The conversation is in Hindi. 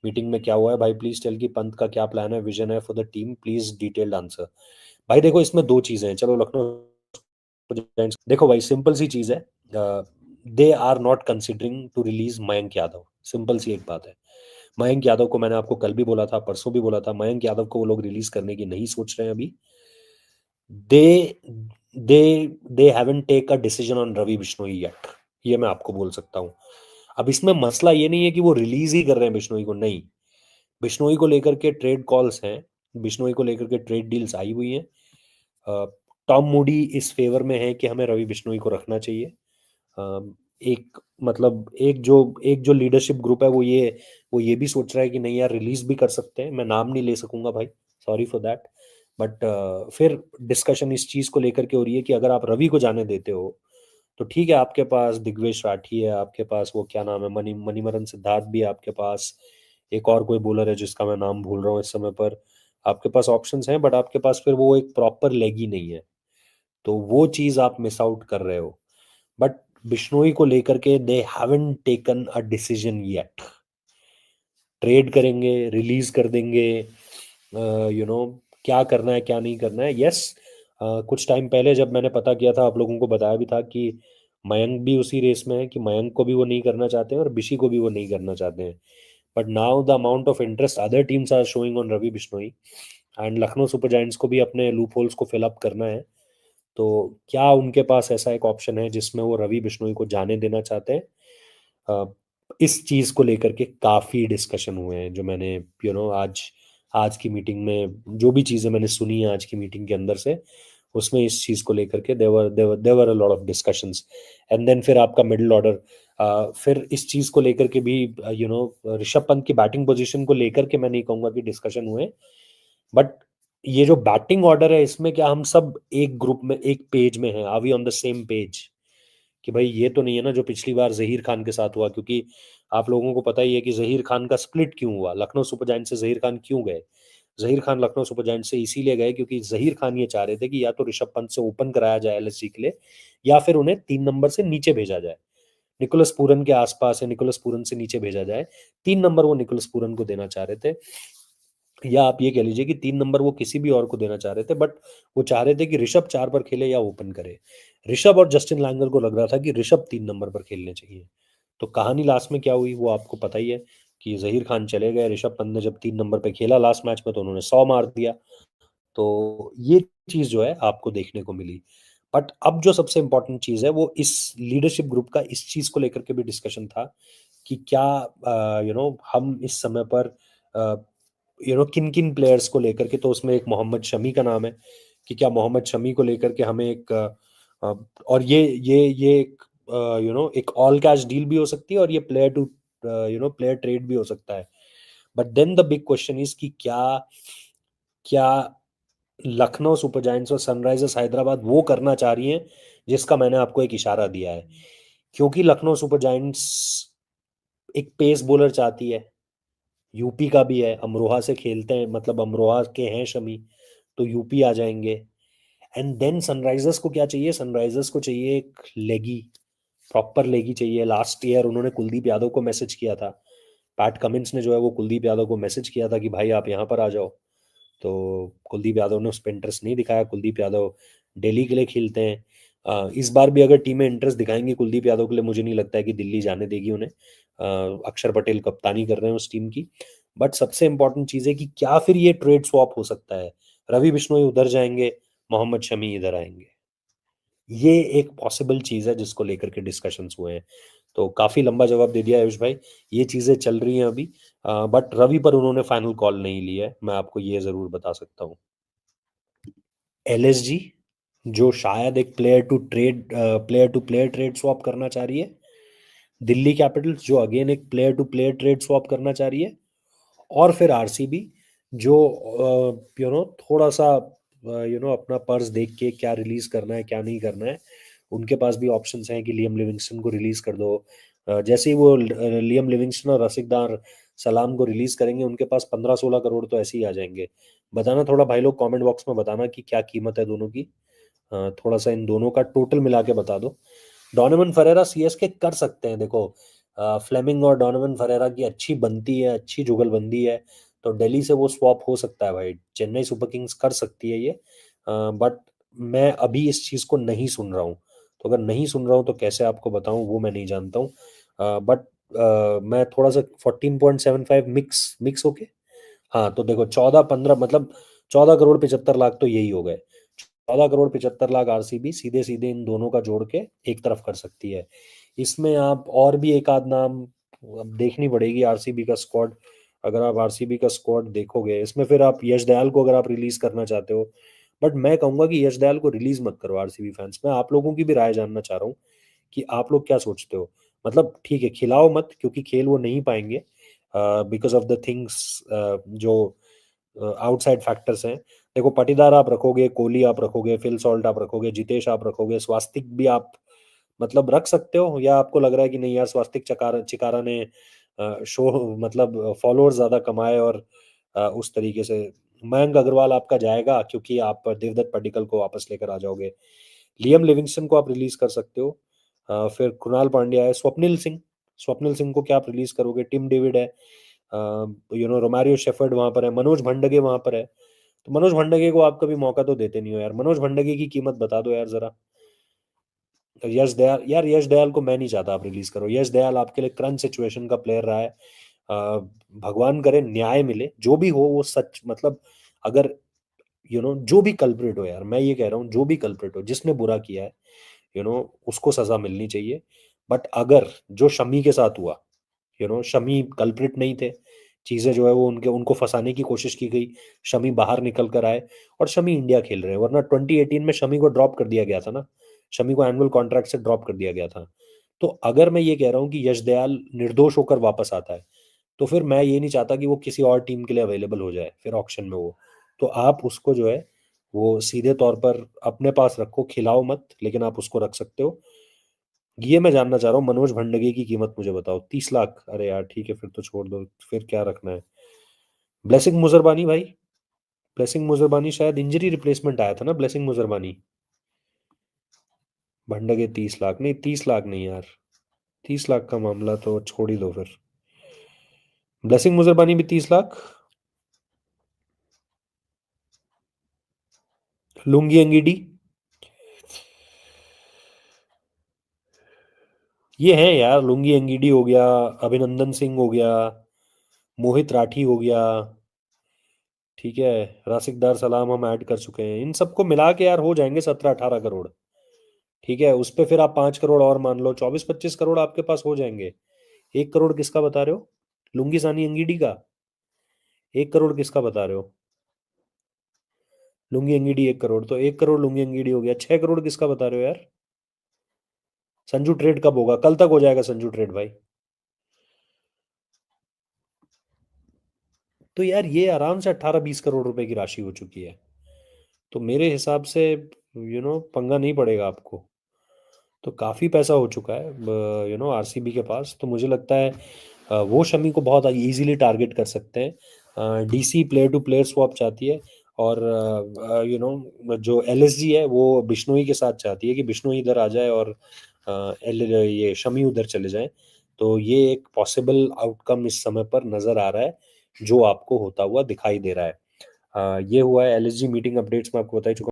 मीटिंग में क्या हुआ है भाई, प्लीज टेल कि पंत का क्या प्लान है, विजन है for the team, please detailed answer. भाई देखो इसमें दो चीजें हैं, चलो लखनऊ जायंट्स, देखो भाई सिंपल सी चीज है, they are not considering to release Mayank Yadav, simple सी एक बात है। मयंक यादव को मैंने आपको कल भी बोला था, परसों भी बोला था, मयंक यादव को वो लोग रिलीज करने की नहीं सोच रहे हैं अभी। They they they haven't take a decision on Ravi Bishnoi yet, ये मैं आपको बोल सकता हूँ। अब इसमें मसला ये नहीं है कि वो रिलीज ही कर रहे हैं बिश्नोई को, नहीं, बिश्नोई को लेकर के ट्रेड कॉल्स हैं, बिश्नोई को लेकर के ट्रेड डील्स आई हुई हैं। टॉम मूडी इस फेवर में है कि हमें रवि बिश्नोई को रखना चाहिए। एक मतलब एक जो लीडरशिप ग्रुप है वो ये भी सोच रहा है कि नहीं यार रिलीज भी कर सकते हैं, मैं नाम नहीं ले सकूंगा भाई, सॉरी फॉर दैट। बट फिर डिस्कशन इस चीज को लेकर के हो रही है कि अगर आप रवि को जाने देते हो तो ठीक है, आपके पास दिग्वेश राठी है, आपके पास वो क्या नाम है, मणिमरन सिद्धार्थ भी है आपके पास, एक और कोई बॉलर है जिसका मैं नाम भूल रहा हूँ इस समय पर, आपके पास ऑप्शंस हैं, बट आपके पास फिर वो एक प्रॉपर लेग ही नहीं है, तो वो चीज आप मिस आउट कर रहे हो। बट बिश्नोई को लेकर के they haven't taken a decision yet, trade करेंगे, रिलीज कर देंगे, क्या करना है क्या नहीं करना है। यस, कुछ टाइम पहले जब मैंने पता किया था, आप लोगों को बताया भी था कि मयंक भी उसी रेस में है, कि मयंक को भी वो नहीं करना चाहते हैं और बिशी को भी वो नहीं करना चाहते हैं। But now the amount of interest other teams are showing on Ravi Bishnoi, and Lucknow super giants को भी अपने लूप होल्स को फिल अप करना है। तो क्या उनके पास ऐसा एक ऑप्शन है जिसमें वो रवि बिश्नोई को जाने देना चाहते हैं? अ, इस चीज को लेकर के काफी डिस्कशन हुए हैं, जो मैंने आज आज की मीटिंग में जो भी चीजें मैंने सुनी है आज की मीटिंग के अंदर से, उसमें इस चीज को लेकर के there were a lot of discussions. And then फिर आपका मिडिल ऑर्डर, फिर इस चीज को लेकर के भी ऋषभ पंत की बैटिंग पोजीशन को लेकर के मैं नहीं कहूंगा कि डिस्कशन हुए, बट ये जो बैटिंग ऑर्डर है इसमें क्या हम सब एक ग्रुप में एक पेज में हैं, are we on the same page? कि भाई ये तो नहीं है ना जो पिछली बार जहीर खान के साथ हुआ, क्योंकि आप लोगों को पता ही है कि जहीर खान का स्प्लिट क्यों हुआ, लखनऊ सुपर जायंट से जहीर खान क्यों गए। जहीर खान लखनऊ सुपर जायंट से इसीलिए गए क्योंकि जहीर खान ये चाह रहे थे कि या तो ऋषभ पंत से ओपन कराया जाए एलएसजी के लिए, या फिर उन्हें 3 नंबर से नीचे भेजा जाए, निकोलस पूरन के आसपास, या निकोलस पूरन से नीचे भेजा जाए। 3 नंबर वो निकोलस पूरन को देना चाह रहे थे, या आप ये कह लीजिए कि 3 नंबर वो किसी भी और को देना चाह रहे थे, बट वो चाह रहे थे कि ऋषभ 4 पर खेले या ओपन करे। ऋषभ और जस्टिन लैंगर को लग रहा था कि ऋषभ 3 नंबर पर खेलने चाहिए। तो कहानी लास्ट में क्या हुई वो आपको पता ही है, कि जहीर खान चले गए, ऋषभ पंत ने जब 3 नंबर पे खेला लास्ट मैच में तो उन्होंने 100 मार दिया। तो ये चीज जो है आपको देखने को मिली। बट अब जो सबसे इंपॉर्टेंट चीज है वो इस लीडरशिप ग्रुप का इस चीज को लेकर के भी डिस्कशन था कि क्या हम इस समय पर किन किन प्लेयर्स को लेकर के, तो उसमें एक मोहम्मद शमी का नाम है, कि क्या मोहम्मद शमी को लेकर के हमें एक और ये एक एक ऑल कैश डील भी हो सकती है, और ये प्लेयर टू प्लेयर ट्रेड भी हो सकता है। But then the big question is कि क्या क्या लखनऊ सुपर जायंट्स और सनराइजर्स हैदराबाद वो करना चाह रही हैं जिसका मैंने आपको एक इशारा दिया है। क्योंकि लखनऊ सुपर जायंट्स एक पेस बॉलर चाहती है, यूपी का भी है, अमरोहा से खेलते हैं, मतलब अमरोहा के हैं शमी, तो यूपी आ जाएंगे। एंड देन सनराइजर्स को क्या चाहिए, सनराइजर्स को चाहिए एक लेगी, प्रॉपर लेगी चाहिए। लास्ट ईयर उन्होंने कुलदीप यादव को मैसेज किया था, पैट कमिंस ने जो है वो कुलदीप यादव को मैसेज किया था कि भाई आप यहाँ पर आ जाओ, तो कुलदीप यादव ने उस पर इंटरेस्ट नहीं दिखाया। कुलदीप यादव दिल्ली के लिए खेलते हैं। इस बार भी अगर टीमें इंटरेस्ट दिखाएंगी कुलदीप यादव के लिए, मुझे नहीं लगता है कि दिल्ली जाने देगी उन्हें। अक्षर पटेल कप्तानी कर रहे हैं उस टीम की। बट सबसे इंपॉर्टेंट चीज़ है कि क्या फिर ये ट्रेड स्वैप हो सकता है, रवि बिश्नोई उधर जाएंगे, मोहम्मद शमी इधर आएंगे। ये एक पॉसिबल चीज़ है जिसको लेकर के डिस्कशंस हुए हैं। तो काफ़ी लंबा जवाब दे दिया आयुष भाई, ये चीज़ें चल रही हैं अभी, बट रवि पर उन्होंने फाइनल कॉल नहीं ली है, मैं आपको ये ज़रूर बता सकता हूँ। एलएसजी जो शायद एक player to player trade swap करना चाह रही है, दिल्ली कैपिटल्स जो अगेन एक player to player trade swap करना चाह रही है, और फिर आरसीबी जो थोड़ा सा अपना पर्स देख के क्या रिलीज करना है क्या नहीं करना है, उनके पास भी ऑप्शंस हैं कि लियम लिविंगस्टन को रिलीज कर दो। जैसे ही वो लियम लिविंगस्टन और रसिकदार सलाम को रिलीज करेंगे, उनके पास 15-16 करोड़ तो ऐसे ही आ जाएंगे। बताना थोड़ा भाई लोग कमेंट बॉक्स में बताना कि क्या कीमत है दोनों की, थोड़ा सा इन दोनों का टोटल मिला के बता दो। डोनोवन फरेरा सीएसके कर सकते हैं, देखो फ्लेमिंग और डोनोवन फरेरा की अच्छी बनती है, अच्छी जुगलबंदी है, तो दिल्ली से वो स्वैप हो सकता है भाई। चेन्नई सुपर किंग्स कर सकती है ये, बट मैं अभी इस चीज़ को नहीं सुन रहा हूँ। तो अगर नहीं सुन रहा हूँ तो कैसे आपको बताऊँ वो मैं नहीं जानता हूँ। बट मैं थोड़ा सा 14.75 मिक्स मिक्स होके, हाँ तो देखो 14-15 मतलब 14 करोड़ 75 लाख तो यही हो गए। 14 करोड़ 75 लाख आरसीबी सीधे सीधे इन दोनों का जोड़ के एक तरफ कर सकती है। इसमें आप और भी एक आध नाम अब देखनी पड़ेगी आरसीबी का स्क्वाड। अगर आप आरसीबी का स्क्वाड देखोगे इसमें फिर आप यश दयाल को अगर आप रिलीज करना चाहते हो, बट मैं कहूंगा कि यश दयाल को रिलीज मत करो आरसीबी फैंस। मैं आप लोगों की भी राय जानना चाह रहा हूँ कि आप लोग क्या सोचते हो। मतलब ठीक है खिलाओ मत, क्योंकि खेल वो नहीं पाएंगे बिकॉज ऑफ द थिंग्स जो आउटसाइड फैक्टर्स हैं। देखो पाटीदार आप रखोगे, कोहली आप रखोगे, फिल सॉल्ट आप रखोगे, जितेश आप रखोगे, स्वास्तिक भी आप मतलब रख सकते हो, या आपको लग रहा है कि नहीं यार स्वास्तिक चकारा चिकारा ने शो मतलब फॉलोअर्स ज्यादा कमाए और उस तरीके से मयंक अग्रवाल आपका जाएगा क्योंकि आप देवदत्त पडिक्कल को वापस लेकर आ जाओगे। लियम लिविंगस्टन को आप रिलीज कर सकते हो। फिर कुणाल पांड्या है, स्वप्निल सिंह, स्वप्निल सिंह को क्या आप रिलीज करोगे, टिम डेविड है, रोमारियो शेफर्ड वहां पर है, मनोज भंडगे वहां पर है। तो मनोज भंडगे को आप कभी मौका तो देते नहीं हो यार। मनोज भंडगे की कीमत बता दो यार जरा। यश दयाल यार, यश दयाल को मैं नहीं चाहता आप रिलीज करो। यश दयाल आपके लिए क्रंच सिचुएशन का प्लेयर रहा है। भगवान करे न्याय मिले, जो भी हो वो सच मतलब, अगर जो भी कल्प्रिट हो यार, मैं ये कह रहा हूँ जो भी कल्प्रिट हो जिसने बुरा किया है, उसको सजा मिलनी चाहिए। बट अगर जो शमी के साथ हुआ, शमी कल्प्रिट नहीं थे, चीजें जो है वो उनके उनको फंसाने की कोशिश की गई, शमी बाहर निकल कर आए और शमी इंडिया खेल रहे हैं। वरना 2018 में शमी को ड्रॉप कर दिया गया था ना, शमी को एनुअल कॉन्ट्रैक्ट से ड्रॉप कर दिया गया था। तो अगर मैं ये कह रहा हूँ कि यश दयाल निर्दोष होकर वापस आता है, तो फिर मैं ये नहीं चाहता कि वो किसी और टीम के लिए अवेलेबल हो जाए फिर ऑक्शन में वो। तो आप उसको जो है वो सीधे तौर पर अपने पास रखो, खिलाओ मत, लेकिन आप उसको रख सकते हो। ये मैं जानना चाह रहा हूँ, मनोज भंडगे की कीमत मुझे बताओ। 30 लाख, अरे यार ठीक है फिर तो छोड़ दो, फिर क्या रखना है। ब्लेसिंग मुजरबानी भाई, ब्लेसिंग मुजरबानी शायद इंजरी रिप्लेसमेंट आया था ना ब्लेसिंग मुजरबानी। भंडगे 30 लाख नहीं, 30 लाख नहीं यार, 30 लाख का मामला तो छोड़ ही दो फिर। ब्लेसिंग मुजरबानी भी 30 लाख। लुंगी एंगीडी, ये है यार, लुंगी एंगीडी हो गया, अभिनंदन सिंह हो गया, मोहित राठी हो गया, ठीक है, रासिकदार सलाम हम ऐड कर चुके हैं। इन सबको मिला के यार हो जाएंगे 17-18 करोड़। ठीक है, उस पे फिर आप 5 करोड़ और मान लो, 24-25 करोड़ आपके पास हो जाएंगे। 1 करोड़ किसका बता रहे हो, लुंगी सानी अंगीडी का? 1 करोड़ किसका बता रहे हो? लुंगी अंगीडी 1 करोड़, तो 1 करोड़ लुंगी अंगीडी हो गया। 6 करोड़ किसका बता रहे हो यार? संजू ट्रेड कब होगा? कल तक हो जाएगा संजू ट्रेड भाई। तो यार ये आराम से 18-20 करोड़ रुपए की राशि हो चुकी है। तो मेरे हिसाब से पंगा नहीं पड़ेगा आपको। तो काफ़ी पैसा हो चुका है आरसीबी के पास। तो मुझे लगता है वो शमी को बहुत इजीली टारगेट कर सकते हैं। DC player to player swap चाहती है, और जो एलएसजी है वो बिश्नोई के साथ चाहती है कि बिश्नोई इधर आ जाए और ये शमी उधर चले जाए। तो ये एक पॉसिबल आउटकम इस समय पर नज़र आ रहा है, जो आपको होता हुआ दिखाई दे रहा है। ये हुआ है एलएसजी मीटिंग अपडेट्स में आपको बता ही चुका हूं।